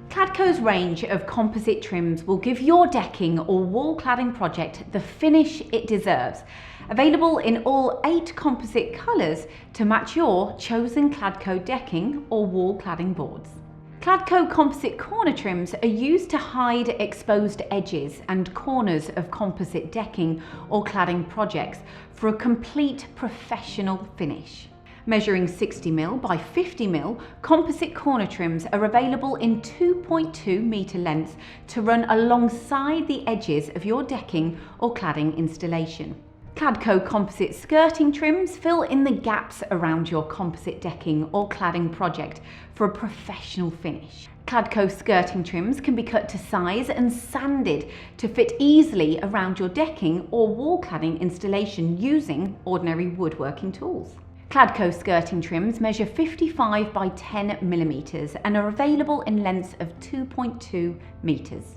Cladco's range of composite trims will give your decking or wall cladding project the finish it deserves. Available in all 8 composite colours to match your chosen Cladco decking or wall cladding boards. Cladco Composite Corner Trims are used to hide exposed edges and corners of composite decking or cladding projects for a complete professional finish. Measuring 60mm by 50mm, composite corner trims are available in 2.2 metre lengths to run alongside the edges of your decking or cladding installation. Cladco Composite Skirting Trims fill in the gaps around your composite decking or cladding project for a professional finish. Cladco skirting trims can be cut to size and sanded to fit easily around your decking or wall cladding installation using ordinary woodworking tools. Cladco skirting trims measure 55 by 10mm and are available in lengths of 2.2 metres.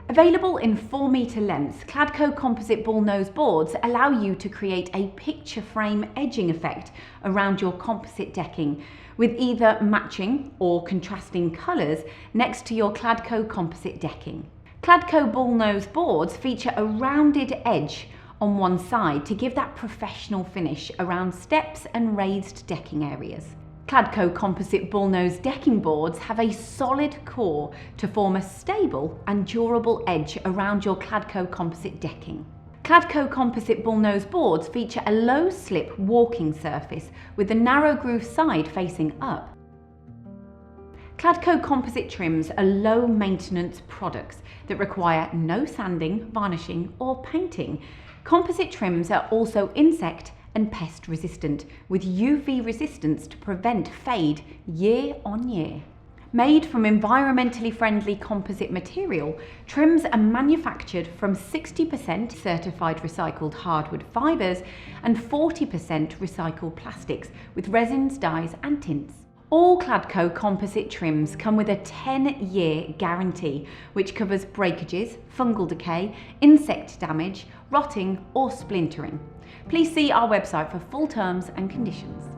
Available in 4 metre lengths, Cladco Composite Bullnose Boards allow you to create a picture frame edging effect around your composite decking with either matching or contrasting colours next to your Cladco composite decking. Cladco Bullnose Boards feature a rounded edge on one side to give that professional finish around steps and raised decking areas. Cladco Composite Bullnose Decking Boards have a solid core to form a stable and durable edge around your Cladco composite decking. Cladco Composite Bullnose Boards feature a low-slip walking surface with the narrow groove side facing up. Cladco composite trims are low-maintenance products that require no sanding, varnishing or painting. Composite trims are also insect and pest resistant with UV resistance to prevent fade year on year. Made from environmentally friendly composite material, trims are manufactured from 60% certified recycled hardwood fibres and 40% recycled plastics with resins, dyes and tints. All Cladco composite trims come with a 10-year guarantee which covers breakages, fungal decay, insect damage, rotting or splintering. Please see our website for full terms and conditions.